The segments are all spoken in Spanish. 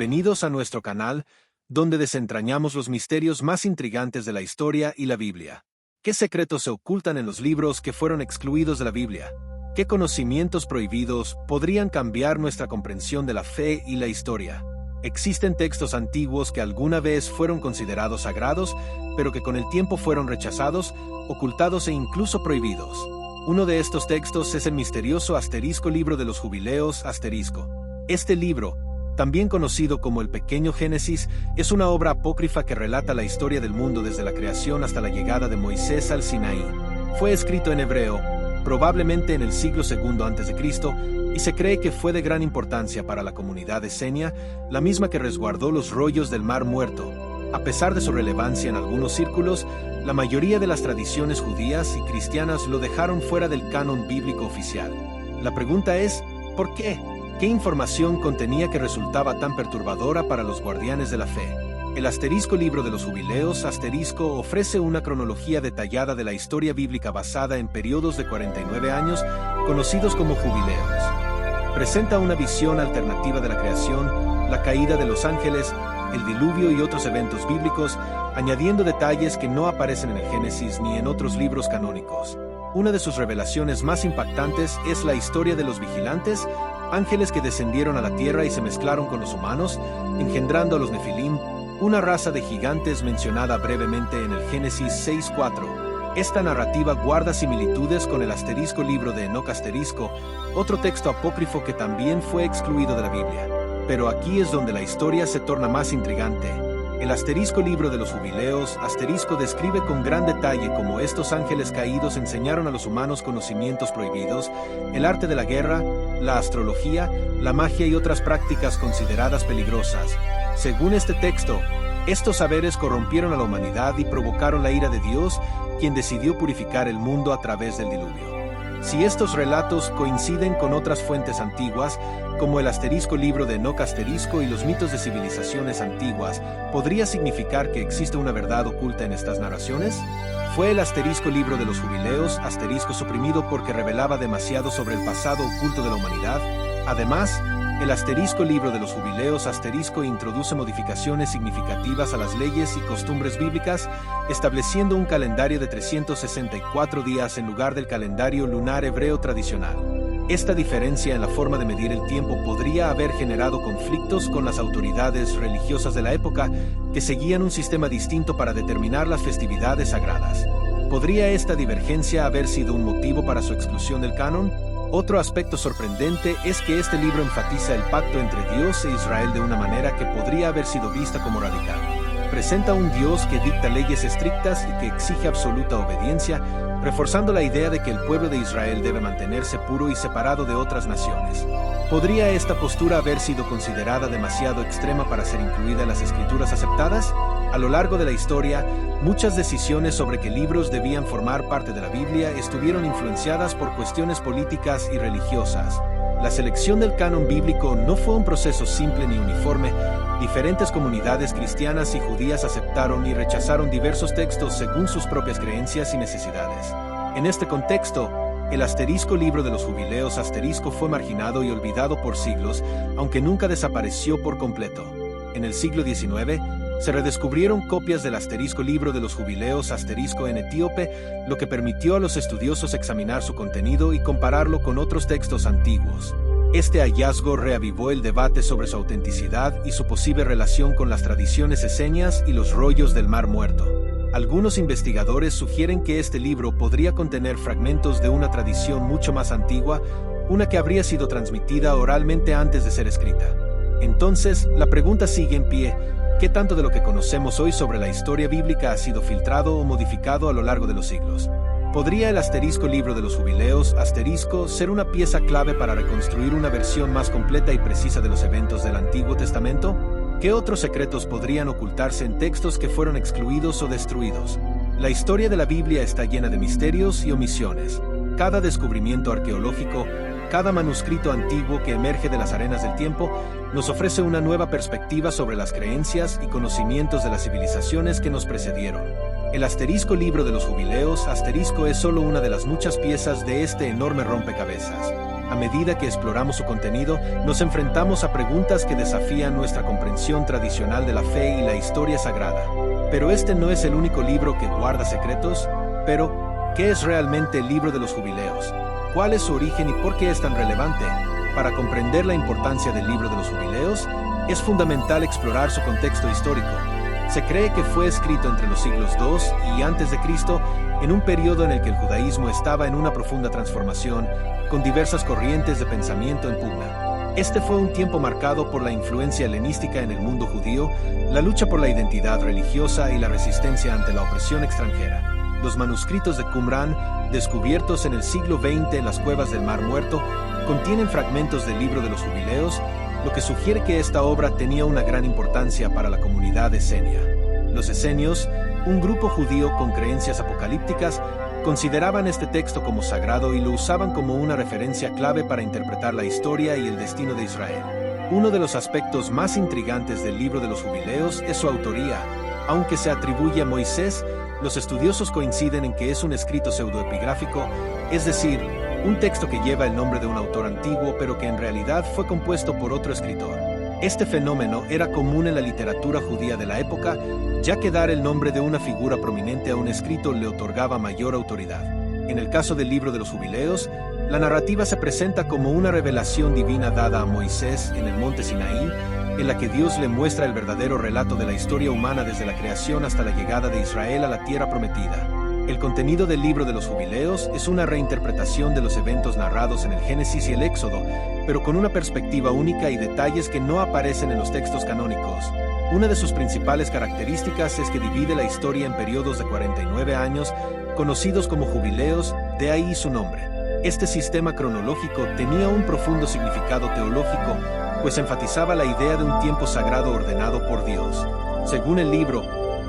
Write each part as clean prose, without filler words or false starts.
Bienvenidos a nuestro canal, donde desentrañamos los misterios más intrigantes de la historia y la Biblia. ¿Qué secretos se ocultan en los libros que fueron excluidos de la Biblia? ¿Qué conocimientos prohibidos podrían cambiar nuestra comprensión de la fe y la historia? Existen textos antiguos que alguna vez fueron considerados sagrados, pero que con el tiempo fueron rechazados, ocultados e incluso prohibidos. Uno de estos textos es el misterioso Libro de los Jubileos *****. Este libro, también conocido como el Pequeño Génesis, es una obra apócrifa que relata la historia del mundo desde la creación hasta la llegada de Moisés al Sinaí. Fue escrito en hebreo, probablemente en el siglo II a.C., y se cree que fue de gran importancia para la comunidad esenia, la misma que resguardó los rollos del Mar Muerto. A pesar de su relevancia en algunos círculos, la mayoría de las tradiciones judías y cristianas lo dejaron fuera del canon bíblico oficial. La pregunta es, ¿por qué? ¿Qué información contenía que resultaba tan perturbadora para los guardianes de la fe? El Libro de los Jubileos ofrece una cronología detallada de la historia bíblica basada en periodos de 49 años, conocidos como jubileos. Presenta una visión alternativa de la creación, la caída de los ángeles, el diluvio y otros eventos bíblicos, añadiendo detalles que no aparecen en el Génesis ni en otros libros canónicos. Una de sus revelaciones más impactantes es la historia de los vigilantes, ángeles que descendieron a la tierra y se mezclaron con los humanos, engendrando a los Nefilim, una raza de gigantes mencionada brevemente en el Génesis 6:4. Esta narrativa guarda similitudes con el Libro de Enoc otro texto apócrifo que también fue excluido de la Biblia. Pero aquí es donde la historia se torna más intrigante. El Libro de los Jubileos describe con gran detalle cómo estos ángeles caídos enseñaron a los humanos conocimientos prohibidos, el arte de la guerra, la astrología, la magia y otras prácticas consideradas peligrosas. Según este texto, estos saberes corrompieron a la humanidad y provocaron la ira de Dios, quien decidió purificar el mundo a través del diluvio. Si estos relatos coinciden con otras fuentes antiguas, como el Libro de Enoc y los mitos de civilizaciones antiguas, ¿podría significar que existe una verdad oculta en estas narraciones? ¿Fue el Libro de los Jubileos suprimido porque revelaba demasiado sobre el pasado oculto de la humanidad? Además, el Libro de los Jubileos introduce modificaciones significativas a las leyes y costumbres bíblicas, estableciendo un calendario de 364 días en lugar del calendario lunar hebreo tradicional. Esta diferencia en la forma de medir el tiempo podría haber generado conflictos con las autoridades religiosas de la época, que seguían un sistema distinto para determinar las festividades sagradas. ¿Podría esta divergencia haber sido un motivo para su exclusión del canon? Otro aspecto sorprendente es que este libro enfatiza el pacto entre Dios e Israel de una manera que podría haber sido vista como radical. Presenta un Dios que dicta leyes estrictas y que exige absoluta obediencia, reforzando la idea de que el pueblo de Israel debe mantenerse puro y separado de otras naciones. ¿Podría esta postura haber sido considerada demasiado extrema para ser incluida en las escrituras aceptadas? A lo largo de la historia, muchas decisiones sobre qué libros debían formar parte de la Biblia estuvieron influenciadas por cuestiones políticas y religiosas. La selección del canon bíblico no fue un proceso simple ni uniforme. Diferentes comunidades cristianas y judías aceptaron y rechazaron diversos textos según sus propias creencias y necesidades. En este contexto, el Libro de los Jubileos fue marginado y olvidado por siglos, aunque nunca desapareció por completo. En el siglo XIX, se redescubrieron copias del Libro de los Jubileos en etíope, lo que permitió a los estudiosos examinar su contenido y compararlo con otros textos antiguos. Este hallazgo reavivó el debate sobre su autenticidad y su posible relación con las tradiciones esenias y los rollos del Mar Muerto. Algunos investigadores sugieren que este libro podría contener fragmentos de una tradición mucho más antigua, una que habría sido transmitida oralmente antes de ser escrita. Entonces, la pregunta sigue en pie: ¿qué tanto de lo que conocemos hoy sobre la historia bíblica ha sido filtrado o modificado a lo largo de los siglos? ¿Podría el Libro de los Jubileos ser una pieza clave para reconstruir una versión más completa y precisa de los eventos del Antiguo Testamento? ¿Qué otros secretos podrían ocultarse en textos que fueron excluidos o destruidos? La historia de la Biblia está llena de misterios y omisiones. Cada descubrimiento arqueológico, cada manuscrito antiguo que emerge de las arenas del tiempo, nos ofrece una nueva perspectiva sobre las creencias y conocimientos de las civilizaciones que nos precedieron. El Libro de los Jubileos es solo una de las muchas piezas de este enorme rompecabezas. A medida que exploramos su contenido, nos enfrentamos a preguntas que desafían nuestra comprensión tradicional de la fe y la historia sagrada. Pero este no es el único libro que guarda secretos. Pero, ¿qué es realmente el libro de los jubileos? ¿Cuál es su origen y por qué es tan relevante? Para comprender la importancia del libro de los jubileos, es fundamental explorar su contexto histórico. Se cree que fue escrito entre los siglos II y antes de Cristo, en un periodo en el que el judaísmo estaba en una profunda transformación, con diversas corrientes de pensamiento en pugna. Este fue un tiempo marcado por la influencia helenística en el mundo judío, la lucha por la identidad religiosa y la resistencia ante la opresión extranjera. Los manuscritos de Qumrán, descubiertos en el siglo XX en las cuevas del Mar Muerto, contienen fragmentos del libro de los jubileos, lo que sugiere que esta obra tenía una gran importancia para la comunidad esenia. Los esenios, un grupo judío con creencias apocalípticas, consideraban este texto como sagrado y lo usaban como una referencia clave para interpretar la historia y el destino de Israel. Uno de los aspectos más intrigantes del libro de los jubileos es su autoría. Aunque se atribuye a Moisés, los estudiosos coinciden en que es un escrito pseudoepigráfico, es decir, un texto que lleva el nombre de un autor antiguo pero que en realidad fue compuesto por otro escritor. Este fenómeno era común en la literatura judía de la época, ya que dar el nombre de una figura prominente a un escrito le otorgaba mayor autoridad. En el caso del libro de los jubileos, la narrativa se presenta como una revelación divina dada a Moisés en el monte Sinaí, en la que Dios le muestra el verdadero relato de la historia humana desde la creación hasta la llegada de Israel a la tierra prometida. El contenido del libro de los jubileos es una reinterpretación de los eventos narrados en el Génesis y el Éxodo, pero con una perspectiva única y detalles que no aparecen en los textos canónicos. Una de sus principales características es que divide la historia en periodos de 49 años, conocidos como jubileos, de ahí su nombre. Este sistema cronológico tenía un profundo significado teológico, pues enfatizaba la idea de un tiempo sagrado ordenado por Dios. Según el libro,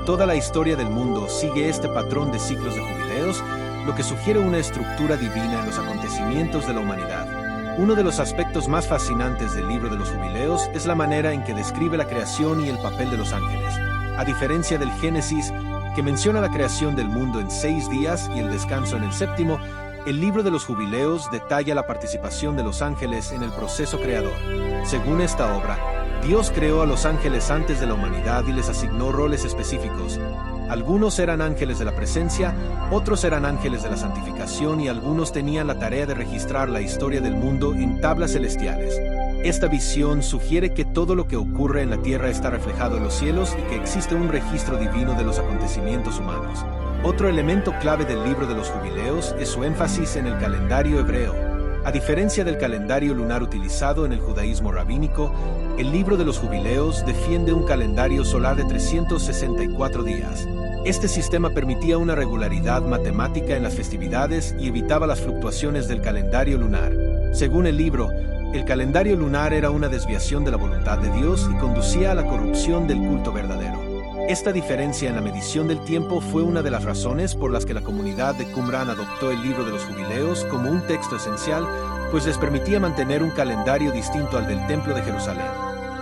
toda la historia del mundo sigue este patrón de ciclos de jubileos, lo que sugiere una estructura divina en los acontecimientos de la humanidad. Uno de los aspectos más fascinantes del libro de los jubileos es la manera en que describe la creación y el papel de los ángeles. A diferencia del Génesis, que menciona la creación del mundo en 6 días y el descanso en el séptimo, el libro de los jubileos detalla la participación de los ángeles en el proceso creador. Según esta obra, Dios creó a los ángeles antes de la humanidad y les asignó roles específicos. Algunos eran ángeles de la presencia, otros eran ángeles de la santificación y algunos tenían la tarea de registrar la historia del mundo en tablas celestiales. Esta visión sugiere que todo lo que ocurre en la tierra está reflejado en los cielos y que existe un registro divino de los acontecimientos humanos. Otro elemento clave del libro de los jubileos es su énfasis en el calendario hebreo. A diferencia del calendario lunar utilizado en el judaísmo rabínico, el libro de los jubileos defiende un calendario solar de 364 días. Este sistema permitía una regularidad matemática en las festividades y evitaba las fluctuaciones del calendario lunar. Según el libro, el calendario lunar era una desviación de la voluntad de Dios y conducía a la corrupción del culto verdadero. Esta diferencia en la medición del tiempo fue una de las razones por las que la comunidad de Qumrán adoptó el libro de los jubileos como un texto esencial, pues les permitía mantener un calendario distinto al del Templo de Jerusalén.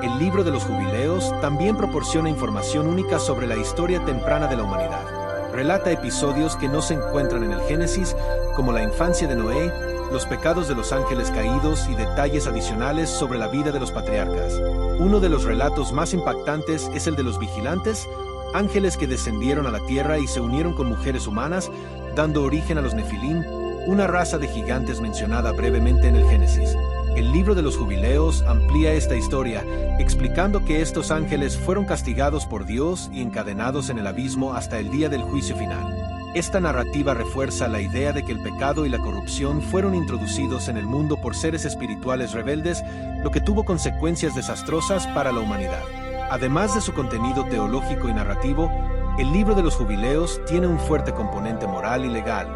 El libro de los jubileos también proporciona información única sobre la historia temprana de la humanidad. Relata episodios que no se encuentran en el Génesis, como la infancia de Noé, los pecados de los ángeles caídos y detalles adicionales sobre la vida de los patriarcas. Uno de los relatos más impactantes es el de los vigilantes, ángeles que descendieron a la tierra y se unieron con mujeres humanas, dando origen a los Nefilim, una raza de gigantes mencionada brevemente en el Génesis. El libro de los jubileos amplía esta historia, explicando que estos ángeles fueron castigados por Dios y encadenados en el abismo hasta el día del juicio final. Esta narrativa refuerza la idea de que el pecado y la corrupción fueron introducidos en el mundo por seres espirituales rebeldes, lo que tuvo consecuencias desastrosas para la humanidad. Además de su contenido teológico y narrativo, el libro de los jubileos tiene un fuerte componente moral y legal.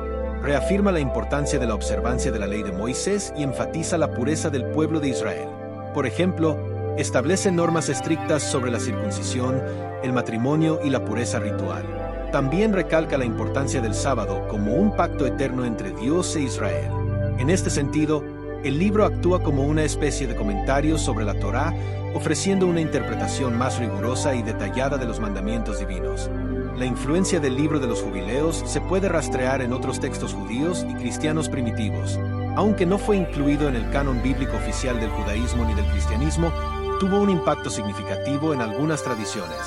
Reafirma la importancia de la observancia de la ley de Moisés y enfatiza la pureza del pueblo de Israel. Por ejemplo, establece normas estrictas sobre la circuncisión, el matrimonio y la pureza ritual. También recalca la importancia del sábado como un pacto eterno entre Dios e Israel. En este sentido, el libro actúa como una especie de comentario sobre la Torá, ofreciendo una interpretación más rigurosa y detallada de los mandamientos divinos. La influencia del libro de los jubileos se puede rastrear en otros textos judíos y cristianos primitivos. Aunque no fue incluido en el canon bíblico oficial del judaísmo ni del cristianismo, tuvo un impacto significativo en algunas tradiciones.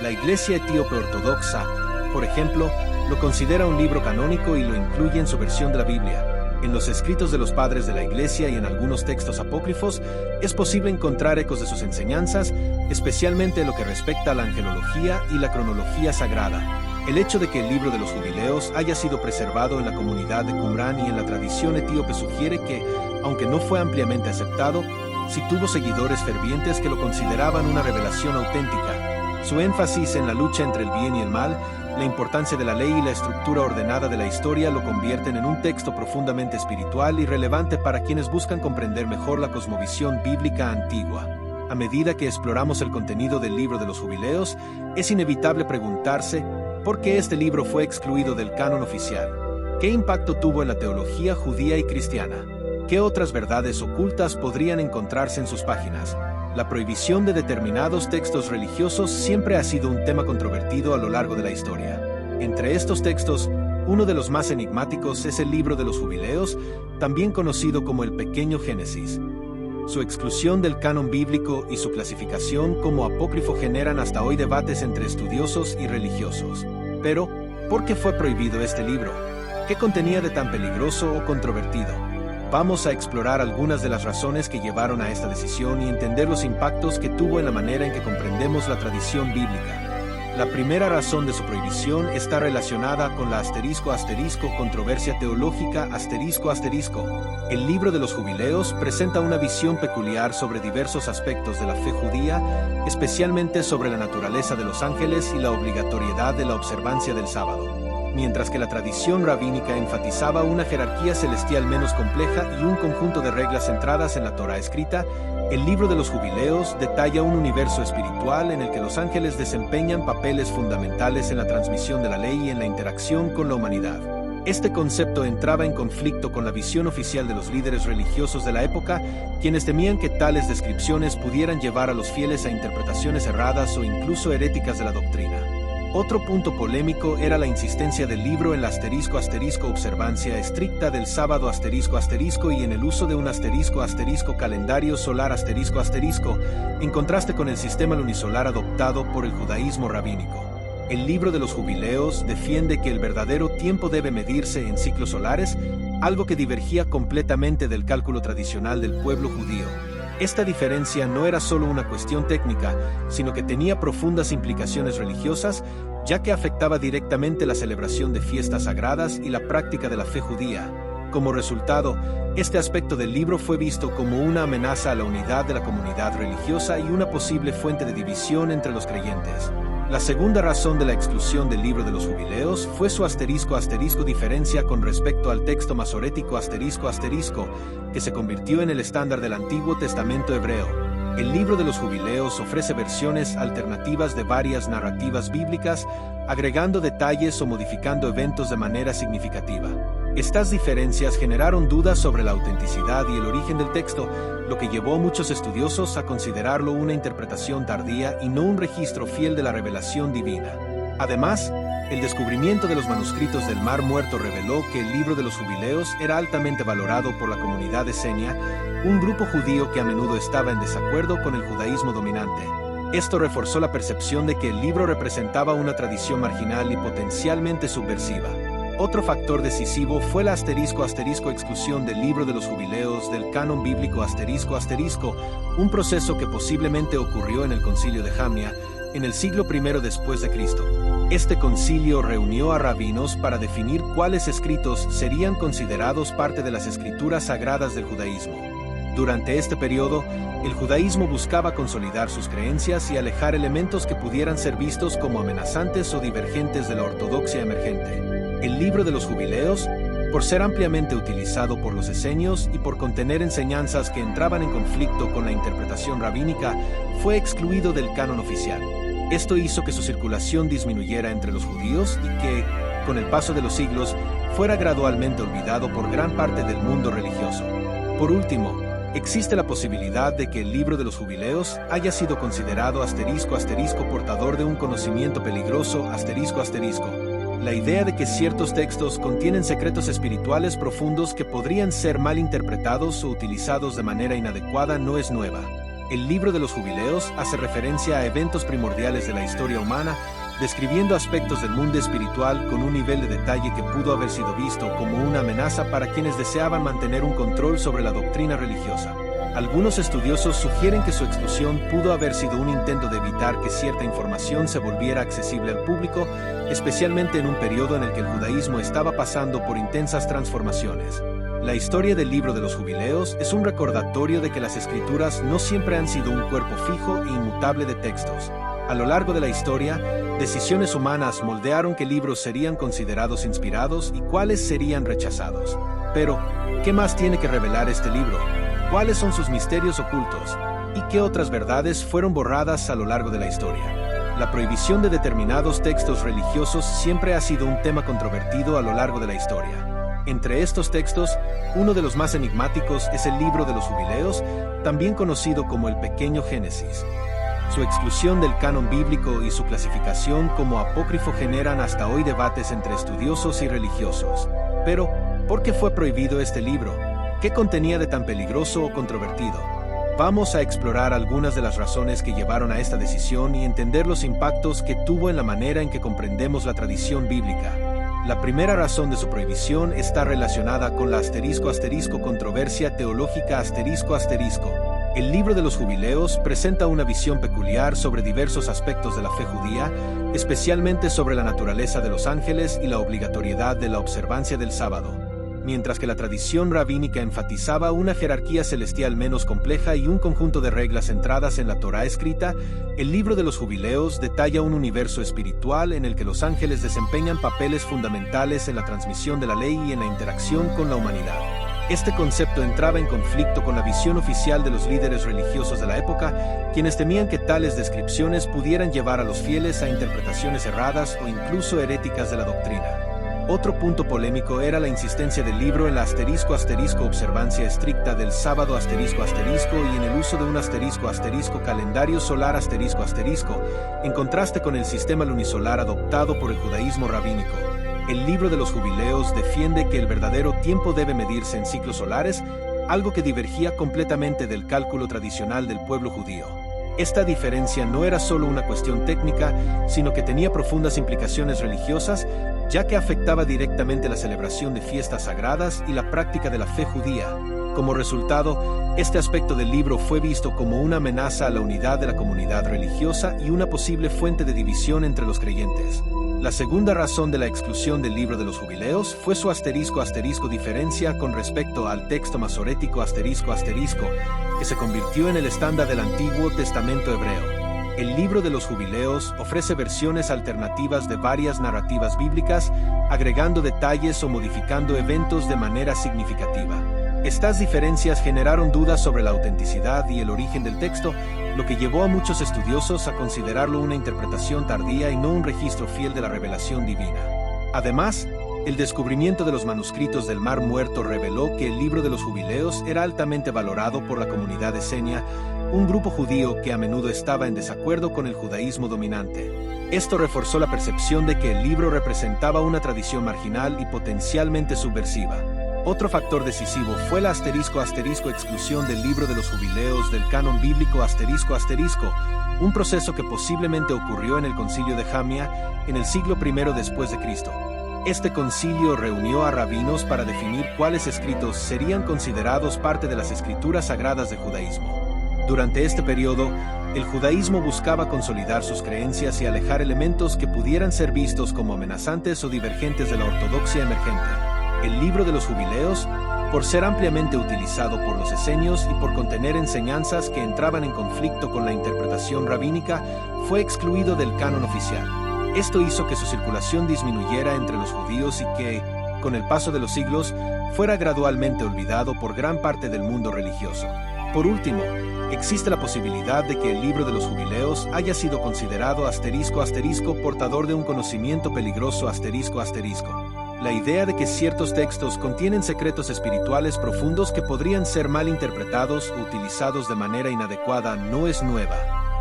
La Iglesia Etíope Ortodoxa, por ejemplo, lo considera un libro canónico y lo incluye en su versión de la Biblia. En los escritos de los padres de la Iglesia y en algunos textos apócrifos, es posible encontrar ecos de sus enseñanzas, especialmente en lo que respecta a la angelología y la cronología sagrada. El hecho de que el libro de los jubileos haya sido preservado en la comunidad de Qumrán y en la tradición etíope sugiere que, aunque no fue ampliamente aceptado, sí tuvo seguidores fervientes que lo consideraban una revelación auténtica. Su énfasis en la lucha entre el bien y el mal, la importancia de la ley y la estructura ordenada de la historia lo convierten en un texto profundamente espiritual y relevante para quienes buscan comprender mejor la cosmovisión bíblica antigua. A medida que exploramos el contenido del libro de los jubileos, es inevitable preguntarse ¿por qué este libro fue excluido del canon oficial? ¿Qué impacto tuvo en la teología judía y cristiana? ¿Qué otras verdades ocultas podrían encontrarse en sus páginas? La prohibición de determinados textos religiosos siempre ha sido un tema controvertido a lo largo de la historia. Entre estos textos, uno de los más enigmáticos es el libro de los jubileos, también conocido como el Pequeño Génesis. Su exclusión del canon bíblico y su clasificación como apócrifo generan hasta hoy debates entre estudiosos y religiosos. Pero, ¿por qué fue prohibido este libro? ¿Qué contenía de tan peligroso o controvertido? Vamos a explorar algunas de las razones que llevaron a esta decisión y entender los impactos que tuvo en la manera en que comprendemos la tradición bíblica. La primera razón de su prohibición está relacionada con la controversia teológica El libro de los jubileos presenta una visión peculiar sobre diversos aspectos de la fe judía, especialmente sobre la naturaleza de los ángeles y la obligatoriedad de la observancia del sábado. Mientras que la tradición rabínica enfatizaba una jerarquía celestial menos compleja y un conjunto de reglas centradas en la Torá escrita, el libro de los jubileos detalla un universo espiritual en el que los ángeles desempeñan papeles fundamentales en la transmisión de la ley y en la interacción con la humanidad. Este concepto entraba en conflicto con la visión oficial de los líderes religiosos de la época, quienes temían que tales descripciones pudieran llevar a los fieles a interpretaciones erradas o incluso heréticas de la doctrina. Otro punto polémico era la insistencia del libro en la observancia estricta del sábado y en el uso de un calendario solar en contraste con el sistema lunisolar adoptado por el judaísmo rabínico. El libro de los jubileos defiende que el verdadero tiempo debe medirse en ciclos solares, algo que divergía completamente del cálculo tradicional del pueblo judío. Esta diferencia no era solo una cuestión técnica, sino que tenía profundas implicaciones religiosas, ya que afectaba directamente la celebración de fiestas sagradas y la práctica de la fe judía. Como resultado, este aspecto del libro fue visto como una amenaza a la unidad de la comunidad religiosa y una posible fuente de división entre los creyentes. La segunda razón de la exclusión del libro de los jubileos fue su diferencia con respecto al texto masorético que se convirtió en el estándar del Antiguo Testamento hebreo. El libro de los jubileos ofrece versiones alternativas de varias narrativas bíblicas, agregando detalles o modificando eventos de manera significativa. Estas diferencias generaron dudas sobre la autenticidad y el origen del texto, lo que llevó a muchos estudiosos a considerarlo una interpretación tardía y no un registro fiel de la revelación divina. Además, el descubrimiento de los manuscritos del Mar Muerto reveló que el libro de los jubileos era altamente valorado por la comunidad esenia, un grupo judío que a menudo estaba en desacuerdo con el judaísmo dominante. Esto reforzó la percepción de que el libro representaba una tradición marginal y potencialmente subversiva. Otro factor decisivo fue la exclusión del libro de los jubileos del canon bíblico un proceso que posiblemente ocurrió en el concilio de Jamnia, en el siglo I después de Cristo. Este concilio reunió a rabinos para definir cuáles escritos serían considerados parte de las escrituras sagradas del judaísmo. Durante este periodo, el judaísmo buscaba consolidar sus creencias y alejar elementos que pudieran ser vistos como amenazantes o divergentes de la ortodoxia emergente. El libro de los jubileos, por ser ampliamente utilizado por los esenios y por contener enseñanzas que entraban en conflicto con la interpretación rabínica, fue excluido del canon oficial. Esto hizo que su circulación disminuyera entre los judíos y que, con el paso de los siglos, fuera gradualmente olvidado por gran parte del mundo religioso. Por último, existe la posibilidad de que el libro de los jubileos haya sido considerado portador de un conocimiento peligroso La idea de que ciertos textos contienen secretos espirituales profundos que podrían ser mal interpretados o utilizados de manera inadecuada no es nueva. El libro de los Jubileos hace referencia a eventos primordiales de la historia humana, describiendo aspectos del mundo espiritual con un nivel de detalle que pudo haber sido visto como una amenaza para quienes deseaban mantener un control sobre la doctrina religiosa. Algunos estudiosos sugieren que su exclusión pudo haber sido un intento de evitar que cierta información se volviera accesible al público, especialmente en un periodo en el que el judaísmo estaba pasando por intensas transformaciones. La historia del libro de los Jubileos es un recordatorio de que las escrituras no siempre han sido un cuerpo fijo e inmutable de textos. A lo largo de la historia, decisiones humanas moldearon qué libros serían considerados inspirados y cuáles serían rechazados. Pero, ¿qué más tiene que revelar este libro? ¿Cuáles son sus misterios ocultos? ¿Y qué otras verdades fueron borradas a lo largo de la historia? La prohibición de determinados textos religiosos siempre ha sido un tema controvertido a lo largo de la historia. Entre estos textos, uno de los más enigmáticos es el libro de los Jubileos, también conocido como el Pequeño Génesis. Su exclusión del canon bíblico y su clasificación como apócrifo generan hasta hoy debates entre estudiosos y religiosos. Pero, ¿por qué fue prohibido este libro? ¿Qué contenía de tan peligroso o controvertido? Vamos a explorar algunas de las razones que llevaron a esta decisión y entender los impactos que tuvo en la manera en que comprendemos la tradición bíblica. La primera razón de su prohibición está relacionada con la controversia teológica El libro de los Jubileos presenta una visión peculiar sobre diversos aspectos de la fe judía, especialmente sobre la naturaleza de los ángeles y la obligatoriedad de la observancia del sábado. Mientras que la tradición rabínica enfatizaba una jerarquía celestial menos compleja y un conjunto de reglas centradas en la Torá escrita, el libro de los Jubileos detalla un universo espiritual en el que los ángeles desempeñan papeles fundamentales en la transmisión de la ley y en la interacción con la humanidad. Este concepto entraba en conflicto con la visión oficial de los líderes religiosos de la época, quienes temían que tales descripciones pudieran llevar a los fieles a interpretaciones erradas o incluso heréticas de la doctrina. Otro punto polémico era la insistencia del libro en la observancia estricta del sábado y en el uso de un calendario solar en contraste con el sistema lunisolar adoptado por el judaísmo rabínico. El libro de los Jubileos defiende que el verdadero tiempo debe medirse en ciclos solares, algo que divergía completamente del cálculo tradicional del pueblo judío. Esta diferencia no era solo una cuestión técnica, sino que tenía profundas implicaciones religiosas, ya que afectaba directamente la celebración de fiestas sagradas y la práctica de la fe judía. Como resultado, este aspecto del libro fue visto como una amenaza a la unidad de la comunidad religiosa y una posible fuente de división entre los creyentes. La segunda razón de la exclusión del libro de los Jubileos fue su diferencia con respecto al texto masorético que se convirtió en el estándar del Antiguo Testamento hebreo. El libro de los Jubileos ofrece versiones alternativas de varias narrativas bíblicas, agregando detalles o modificando eventos de manera significativa. Estas diferencias generaron dudas sobre la autenticidad y el origen del texto, lo que llevó a muchos estudiosos a considerarlo una interpretación tardía y no un registro fiel de la revelación divina. Además, el descubrimiento de los manuscritos del Mar Muerto reveló que el libro de los Jubileos era altamente valorado por la comunidad esenia, un grupo judío que a menudo estaba en desacuerdo con el judaísmo dominante. Esto reforzó la percepción de que el libro representaba una tradición marginal y potencialmente subversiva. Otro factor decisivo fue la exclusión del libro de los Jubileos del canon bíblico un proceso que posiblemente ocurrió en el concilio de Jamnia en el siglo I después de Cristo. Este concilio reunió a rabinos para definir cuáles escritos serían considerados parte de las escrituras sagradas del judaísmo. Durante este periodo, el judaísmo buscaba consolidar sus creencias y alejar elementos que pudieran ser vistos como amenazantes o divergentes de la ortodoxia emergente. El libro de los Jubileos, por ser ampliamente utilizado por los esenios y por contener enseñanzas que entraban en conflicto con la interpretación rabínica, fue excluido del canon oficial. Esto hizo que su circulación disminuyera entre los judíos y que, con el paso de los siglos, fuera gradualmente olvidado por gran parte del mundo religioso. Por último, existe la posibilidad de que el libro de los Jubileos haya sido considerado portador de un conocimiento peligroso La idea de que ciertos textos contienen secretos espirituales profundos que podrían ser mal interpretados o utilizados de manera inadecuada no es nueva.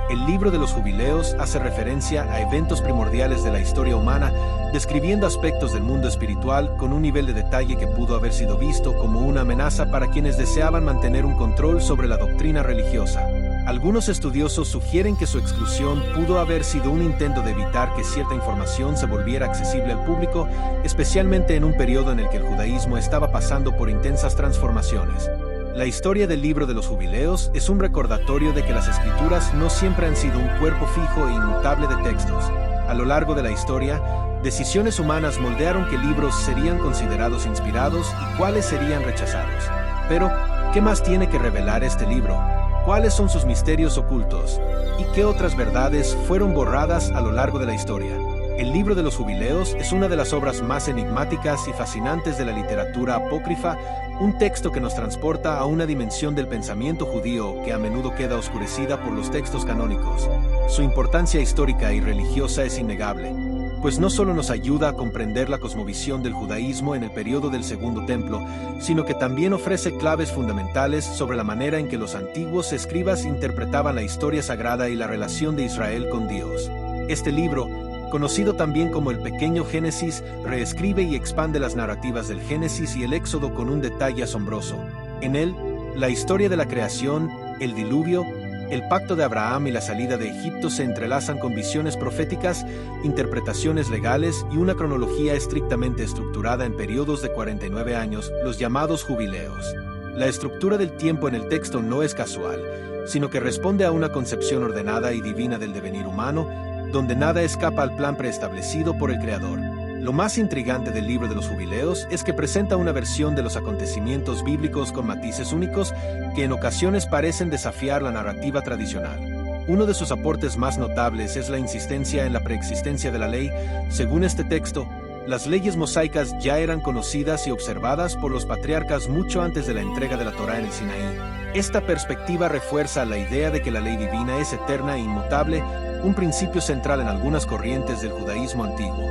El libro de los jubileos hace referencia a eventos primordiales de la historia humana, describiendo aspectos del mundo espiritual con un nivel de detalle que pudo haber sido visto como una amenaza para quienes deseaban mantener un control sobre la doctrina religiosa. Algunos estudiosos sugieren que su exclusión pudo haber sido un intento de evitar que cierta información se volviera accesible al público, especialmente en un periodo en el que el judaísmo estaba pasando por intensas transformaciones. La historia del libro de los jubileos es un recordatorio de que las escrituras no siempre han sido un cuerpo fijo e inmutable de textos. A lo largo de la historia, decisiones humanas moldearon qué libros serían considerados inspirados y cuáles serían rechazados. Pero, ¿qué más tiene que revelar este libro? ¿Cuáles son sus misterios ocultos? ¿Y qué otras verdades fueron borradas a lo largo de la historia? El libro de los jubileos es una de las obras más enigmáticas y fascinantes de la literatura apócrifa, un texto que nos transporta a una dimensión del pensamiento judío que a menudo queda oscurecida por los textos canónicos. Su importancia histórica y religiosa es innegable, pues no solo nos ayuda a comprender la cosmovisión del judaísmo en el periodo del Segundo Templo, sino que también ofrece claves fundamentales sobre la manera en que los antiguos escribas interpretaban la historia sagrada y la relación de Israel con Dios. Este libro, conocido también como el Pequeño Génesis, reescribe y expande las narrativas del Génesis y el Éxodo con un detalle asombroso. En él, la historia de la creación, el diluvio, el pacto de Abraham y la salida de Egipto se entrelazan con visiones proféticas, interpretaciones legales y una cronología estrictamente estructurada en periodos de 49 años, los llamados jubileos. La estructura del tiempo en el texto no es casual, sino que responde a una concepción ordenada y divina del devenir humano, donde nada escapa al plan preestablecido por el Creador. Lo más intrigante del libro de los jubileos es que presenta una versión de los acontecimientos bíblicos con matices únicos que en ocasiones parecen desafiar la narrativa tradicional. Uno de sus aportes más notables es la insistencia en la preexistencia de la ley. Según este texto, las leyes mosaicas ya eran conocidas y observadas por los patriarcas mucho antes de la entrega de la Torá en el Sinaí. Esta perspectiva refuerza la idea de que la ley divina es eterna e inmutable, un principio central en algunas corrientes del judaísmo antiguo.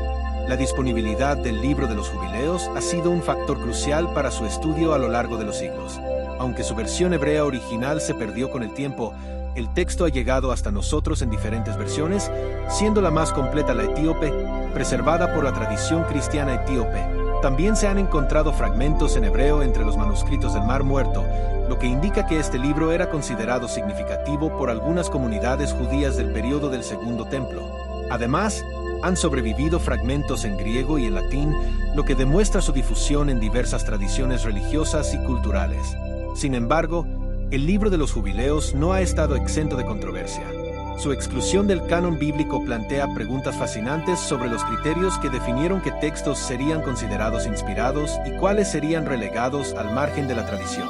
La disponibilidad del libro de los jubileos ha sido un factor crucial para su estudio a lo largo de los siglos. Aunque su versión hebrea original se perdió con el tiempo, el texto ha llegado hasta nosotros en diferentes versiones, siendo la más completa la etíope, preservada por la tradición cristiana etíope. También se han encontrado fragmentos en hebreo entre los manuscritos del Mar Muerto, lo que indica que este libro era considerado significativo por algunas comunidades judías del periodo del Segundo Templo. Además, han sobrevivido fragmentos en griego y en latín, lo que demuestra su difusión en diversas tradiciones religiosas y culturales. Sin embargo, el libro de los jubileos no ha estado exento de controversia. Su exclusión del canon bíblico plantea preguntas fascinantes sobre los criterios que definieron qué textos serían considerados inspirados y cuáles serían relegados al margen de la tradición.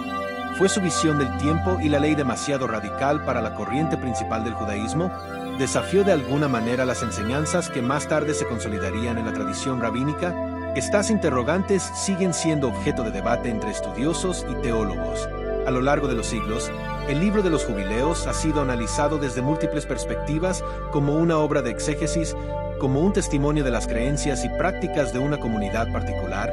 ¿Fue su visión del tiempo y la ley demasiado radical para la corriente principal del judaísmo? ¿Desafió de alguna manera las enseñanzas que más tarde se consolidarían en la tradición rabínica? Estas interrogantes siguen siendo objeto de debate entre estudiosos y teólogos. A lo largo de los siglos, el libro de los jubileos ha sido analizado desde múltiples perspectivas como una obra de exégesis, como un testimonio de las creencias y prácticas de una comunidad particular,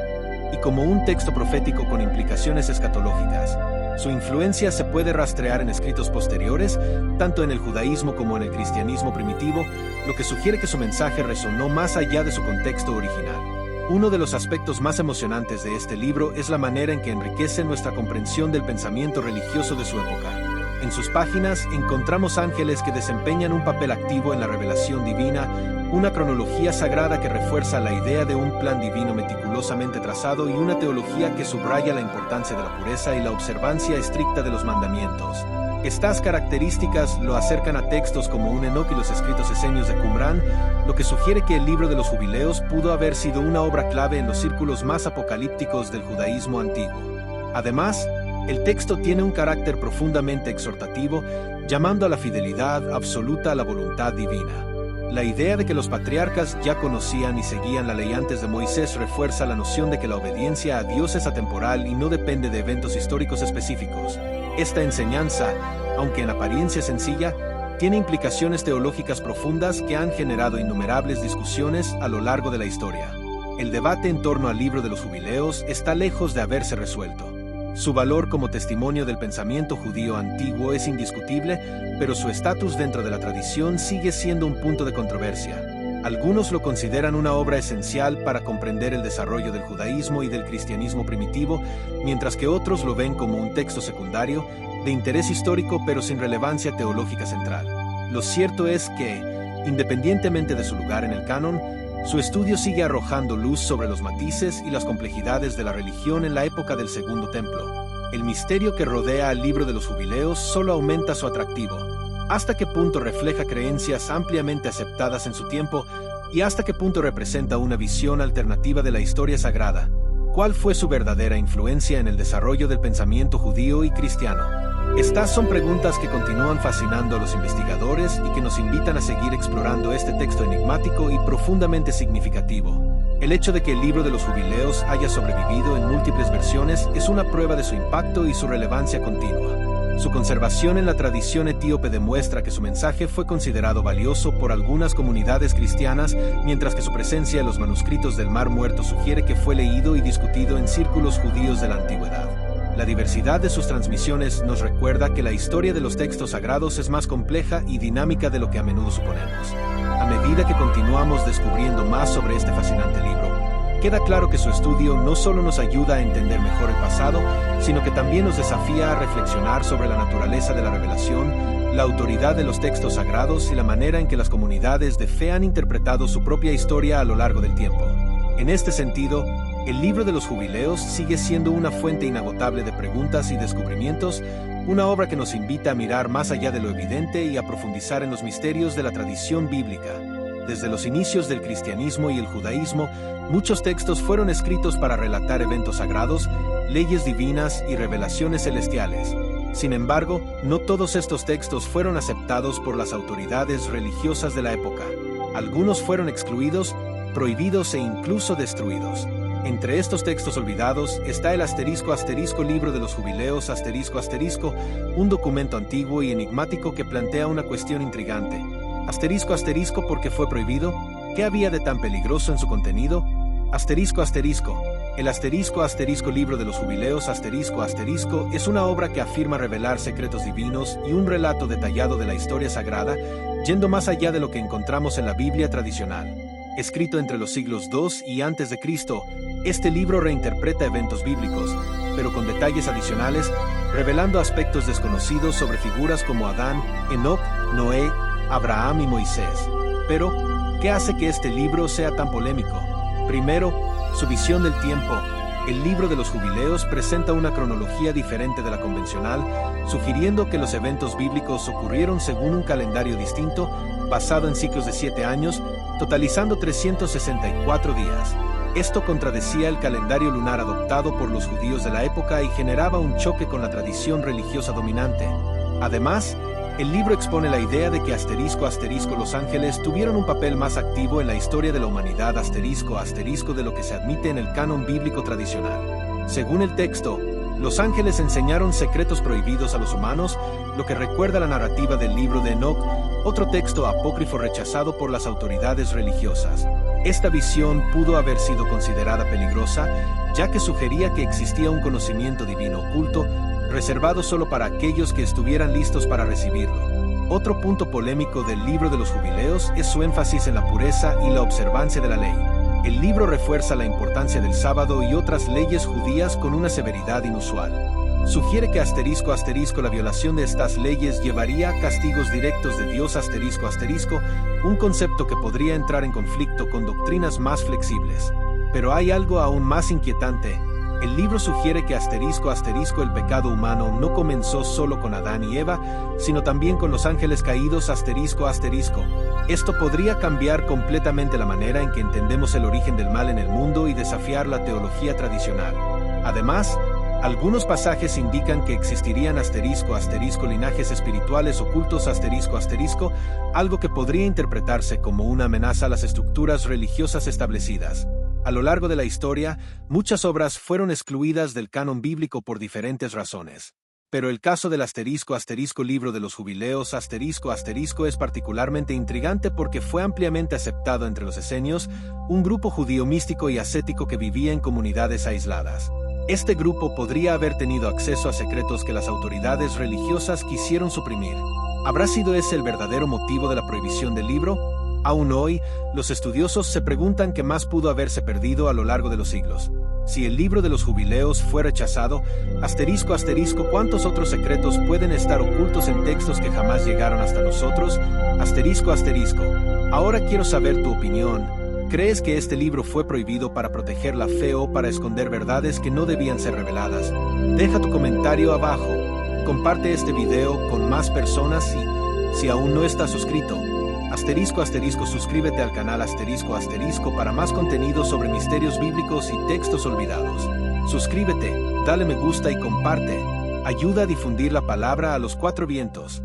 y como un texto profético con implicaciones escatológicas. Su influencia se puede rastrear en escritos posteriores, tanto en el judaísmo como en el cristianismo primitivo, lo que sugiere que su mensaje resonó más allá de su contexto original. Uno de los aspectos más emocionantes de este libro es la manera en que enriquece nuestra comprensión del pensamiento religioso de su época. En sus páginas encontramos ángeles que desempeñan un papel activo en la revelación divina, una cronología sagrada que refuerza la idea de un plan divino meticulosamente trazado y una teología que subraya la importancia de la pureza y la observancia estricta de los mandamientos. Estas características lo acercan a textos como un Enoc y los escritos esenios de Qumrán, lo que sugiere que el libro de los jubileos pudo haber sido una obra clave en los círculos más apocalípticos del judaísmo antiguo. Además, el texto tiene un carácter profundamente exhortativo, llamando a la fidelidad absoluta a la voluntad divina. La idea de que los patriarcas ya conocían y seguían la ley antes de Moisés refuerza la noción de que la obediencia a Dios es atemporal y no depende de eventos históricos específicos. Esta enseñanza, aunque en apariencia sencilla, tiene implicaciones teológicas profundas que han generado innumerables discusiones a lo largo de la historia. El debate en torno al libro de los jubileos está lejos de haberse resuelto. Su valor como testimonio del pensamiento judío antiguo es indiscutible, pero su estatus dentro de la tradición sigue siendo un punto de controversia. Algunos lo consideran una obra esencial para comprender el desarrollo del judaísmo y del cristianismo primitivo, mientras que otros lo ven como un texto secundario, de interés histórico pero sin relevancia teológica central. Lo cierto es que, independientemente de su lugar en el canon, su estudio sigue arrojando luz sobre los matices y las complejidades de la religión en la época del Segundo Templo. El misterio que rodea al libro de los jubileos solo aumenta su atractivo. ¿Hasta qué punto refleja creencias ampliamente aceptadas en su tiempo y hasta qué punto representa una visión alternativa de la historia sagrada? ¿Cuál fue su verdadera influencia en el desarrollo del pensamiento judío y cristiano? Estas son preguntas que continúan fascinando a los investigadores y que nos invitan a seguir explorando este texto enigmático y profundamente significativo. El hecho de que el libro de los jubileos haya sobrevivido en múltiples versiones es una prueba de su impacto y su relevancia continua. Su conservación en la tradición etíope demuestra que su mensaje fue considerado valioso por algunas comunidades cristianas, mientras que su presencia en los manuscritos del Mar Muerto sugiere que fue leído y discutido en círculos judíos de la antigüedad. La diversidad de sus transmisiones nos recuerda que la historia de los textos sagrados es más compleja y dinámica de lo que a menudo suponemos. A medida que continuamos descubriendo más sobre este fascinante libro, queda claro que su estudio no solo nos ayuda a entender mejor el pasado, sino que también nos desafía a reflexionar sobre la naturaleza de la revelación, la autoridad de los textos sagrados y la manera en que las comunidades de fe han interpretado su propia historia a lo largo del tiempo. En este sentido, el libro de los jubileos sigue siendo una fuente inagotable de preguntas y descubrimientos, una obra que nos invita a mirar más allá de lo evidente y a profundizar en los misterios de la tradición bíblica. Desde los inicios del cristianismo y el judaísmo, muchos textos fueron escritos para relatar eventos sagrados, leyes divinas y revelaciones celestiales. Sin embargo, no todos estos textos fueron aceptados por las autoridades religiosas de la época. Algunos fueron excluidos, prohibidos e incluso destruidos. Entre estos textos olvidados está el *** libro de los jubileos ***, un documento antiguo y enigmático que plantea una cuestión intrigante. ***, ¿por qué fue prohibido? ¿Qué había de tan peligroso en su contenido? El libro de los jubileos es una obra que afirma revelar secretos divinos y un relato detallado de la historia sagrada, yendo más allá de lo que encontramos en la Biblia tradicional. Escrito entre los siglos II y a.C., este libro reinterpreta eventos bíblicos, pero con detalles adicionales, revelando aspectos desconocidos sobre figuras como Adán, Enoc, Noé, Abraham y Moisés. Pero, ¿qué hace que este libro sea tan polémico? Primero, su visión del tiempo. El libro de los jubileos presenta una cronología diferente de la convencional, sugiriendo que los eventos bíblicos ocurrieron según un calendario distinto, basado en ciclos de 7 años, totalizando 364 días. Esto contradecía el calendario lunar adoptado por los judíos de la época y generaba un choque con la tradición religiosa dominante. Además, el libro expone la idea de que los ángeles tuvieron un papel más activo en la historia de la humanidad de lo que se admite en el canon bíblico tradicional. Según el texto, los ángeles enseñaron secretos prohibidos a los humanos, lo que recuerda la narrativa del libro de Enoc, otro texto apócrifo rechazado por las autoridades religiosas. Esta visión pudo haber sido considerada peligrosa, ya que sugería que existía un conocimiento divino oculto, reservado solo para aquellos que estuvieran listos para recibirlo. Otro punto polémico del libro de los jubileos es su énfasis en la pureza y la observancia de la ley. El libro refuerza la importancia del sábado y otras leyes judías con una severidad inusual. Sugiere que la violación de estas leyes llevaría a castigos directos de Dios un concepto que podría entrar en conflicto con doctrinas más flexibles. Pero hay algo aún más inquietante. El libro sugiere que el pecado humano no comenzó solo con Adán y Eva, sino también con los ángeles caídos Esto podría cambiar completamente la manera en que entendemos el origen del mal en el mundo y desafiar la teología tradicional. Además, algunos pasajes indican que existirían linajes espirituales ocultos algo que podría interpretarse como una amenaza a las estructuras religiosas establecidas. A lo largo de la historia, muchas obras fueron excluidas del canon bíblico por diferentes razones. Pero el caso del libro de los jubileos es particularmente intrigante porque fue ampliamente aceptado entre los esenios, un grupo judío místico y ascético que vivía en comunidades aisladas. Este grupo podría haber tenido acceso a secretos que las autoridades religiosas quisieron suprimir. ¿Habrá sido ese el verdadero motivo de la prohibición del libro? Aún hoy, los estudiosos se preguntan qué más pudo haberse perdido a lo largo de los siglos. Si el libro de los jubileos fue rechazado, asterisco asterisco, ¿cuántos otros secretos pueden estar ocultos en textos que jamás llegaron hasta nosotros? Asterisco asterisco. Ahora quiero saber tu opinión. ¿Crees que este libro fue prohibido para proteger la fe o para esconder verdades que no debían ser reveladas? Deja tu comentario abajo. Comparte este video con más personas y, si aún no estás suscrito, asterisco asterisco, suscríbete al canal asterisco asterisco para más contenido sobre misterios bíblicos y textos olvidados. Suscríbete, dale me gusta y comparte. Ayuda a difundir la palabra a los cuatro vientos.